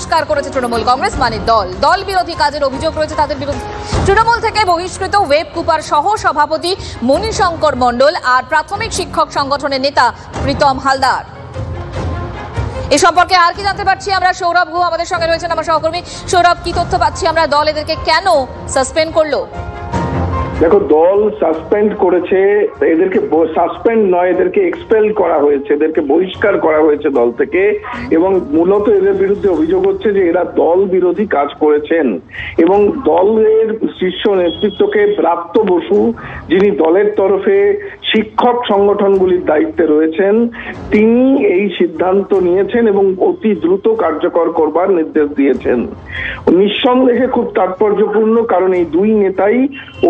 বহিষ্কার করেছে তৃণমূল কংগ্রেস মানে দল বিরোধী কাজের অভিযোগ রয়েছে তাদের বিরুদ্ধে। তৃণমূল থেকে বহিষ্কৃত ওয়েব কুপার সহ সভাপতি মণিশঙ্কর মণ্ডল আর প্রাথমিক শিক্ষক সংগঠনের নেতা প্রীতম হালদার। এ সম্পর্কে আর কি জানতে পারছি আমরা? সৌরভ গুহ আমাদের সঙ্গে রয়েছেন, আমার সহকর্মী। সৌরভ, কি তথ্য পাচ্ছি আমরা? দল এদেরকে কেন সাসপেন্ড করলো? দেখো, দল সাসপেন্ড করেছে, এদেরকে সাসপেন্ড নয়, এদেরকে এক্সপেল করা হয়েছে, এদেরকে বহিষ্কার করা হয়েছে দল থেকে। এবং মূলত এদের বিরুদ্ধে অভিযোগ হচ্ছে যে এরা দল বিরোধী কাজ করেছেন এবং দলের শীর্ষ নেতৃত্বকে ব্রাত্য বসু, যিনি দলের তরফে শিক্ষক সংগঠনগুলির দায়িত্বে রয়েছেন, তিনি এই সিদ্ধান্ত নিয়েছেন এবং অতি দ্রুত কার্যকর করবার নির্দেশ দিয়েছেন। নিঃসন্দেহে খুব তাৎপর্যপূর্ণ, কারণ এই দুই নেতাই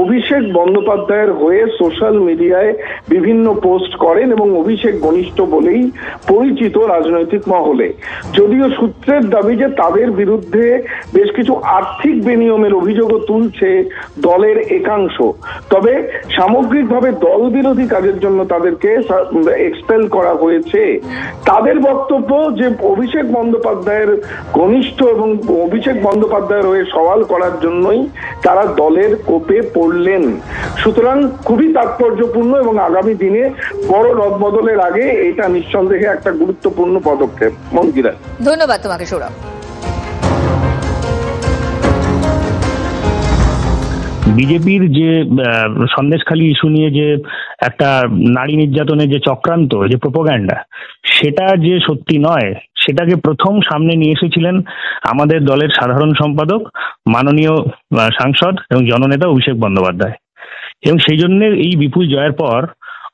অভিষেক বন্দ্যোপাধ্যায়ের হয়ে সোশ্যাল মিডিয়ায় বিভিন্ন পোস্ট করেন এবং অভিষেক ঘনিষ্ঠ বলেই পরিচিত রাজনৈতিক মহলে। যদিও সূত্রের দাবি যে তাদের বিরুদ্ধে বেশ কিছু আর্থিক বেনিয়মের অভিযোগও তুলছে দলের একাংশ, তবে সামগ্রিকভাবে দল বিরোধী কাজের জন্য তাদেরকে এক্সপেল করা হয়েছে। তাদের বক্তব্য যে অভিষেক বন্দ্যোপাধ্যায়ের ঘনিষ্ঠ এবং অভিষেক বন্দ্যোপাধ্যায়ের হয়ে সওয়াল করার জন্যই তারা দলের কোপে পড়লেন। সুতরাং খুবই তাৎপর্যপূর্ণ এবং আগামী দিনে বড় রদবদলের আগে এটা নিঃসন্দেহে একটা গুরুত্বপূর্ণ পদক্ষেপ। মঙ্গিরা, ধন্যবাদ তোমাকে সৌরভ। বিজেপির যে সন্দেশখালী ইস্যু নিয়ে যে একটা নারী নির্যাতনের যে চক্রান্ত, যে প্রোপাগান্ডা, সেটা যে সত্যি নয়, সেটাকে প্রথম সামনে নিয়ে এসেছিলেন আমাদের দলের সাধারণ সম্পাদক, মাননীয় সাংসদ এবং জননেতা অভিষেক বন্দ্যোপাধ্যায়। এবং সেই জন্য এই বিপুল জয়ের পর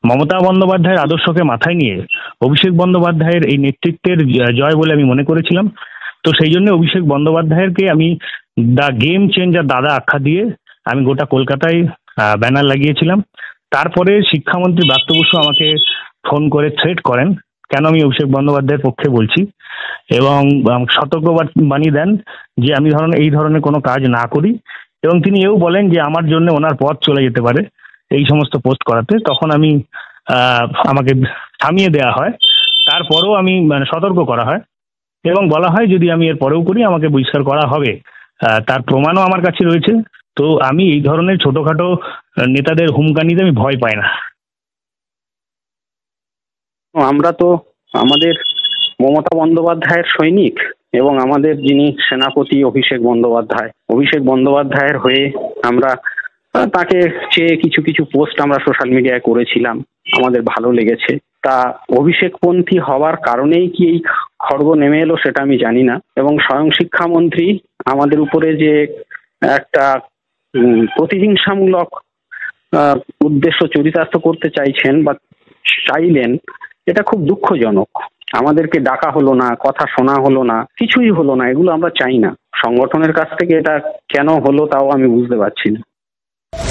মমতা বন্দ্যোপাধ্যায়ের আদর্শকে মাথায় নিয়ে অভিষেক বন্দ্যোপাধ্যায়ের এই নেতৃত্বের জয় বলে আমি মনে করেছিলাম। তো সেই জন্য অভিষেক বন্দ্যোপাধ্যায়কে আমি দ্য গেম চেঞ্জার দাদা আখ্যা দিয়ে আমি গোটা কলকাতায় ব্যানার লাগিয়েছিলাম। তারপরে শিক্ষামন্ত্রী ব্রাত্য বসু আমাকে ফোন করে থ্রেট করেন, কেন আমি অভিষেক বন্দ্যোপাধ্যায়ের পক্ষে বলছি, এবং সতর্কবাণী দেন যে আমি এই ধরনের কোনো কাজ না করি। এবং তিনি এও বলেন যে আমার জন্য ওনার পথ চলে যেতে পারে এই সমস্ত পোস্ট করাতে। তখন আমাকে থামিয়ে দেওয়া হয়, তারপরেও আমি সতর্ক করা হয় এবং বলা হয় যদি আমি এর পরেও করি আমাকে বহিষ্কার করা হবে। তার প্রমাণও আমার কাছে রয়েছে। তো আমি এই ধরনের ছোটখাটো নেতাদের হুমকানিতে আমি ভয় পাই না। আমরা তো আমাদের মমতা বন্দ্যোপাধ্যায়ের সৈনিক এবং আমাদের যিনি সেনাপতি অভিষেক বন্দ্যোপাধ্যায়ের হয়ে আমরা তাকে চেয়ে কিছু কিছু পোস্ট আমরা সোশ্যাল মিডিয়ায় করেছিলাম, আমাদের ভালো লেগেছে। তা অভিষেকপন্থী হওয়ার কারণেই কি এই খড়গ নেমে এলো সেটা আমি জানি না। এবং স্বয়ং শিক্ষামন্ত্রী আমাদের উপরে যে একটা প্রতিহিংসামূলক উদ্দেশ্য চরিতার্থ করতে চাইলেন, এটা খুব দুঃখজনক। আমাদেরকে ডাকা হলো না, কথা শোনা হলো না, কিছুই হলো না, এগুলো আমরা চাই না। সংগঠনের কাছ থেকে এটা কেন হলো তাও আমি বুঝতে পারছি না।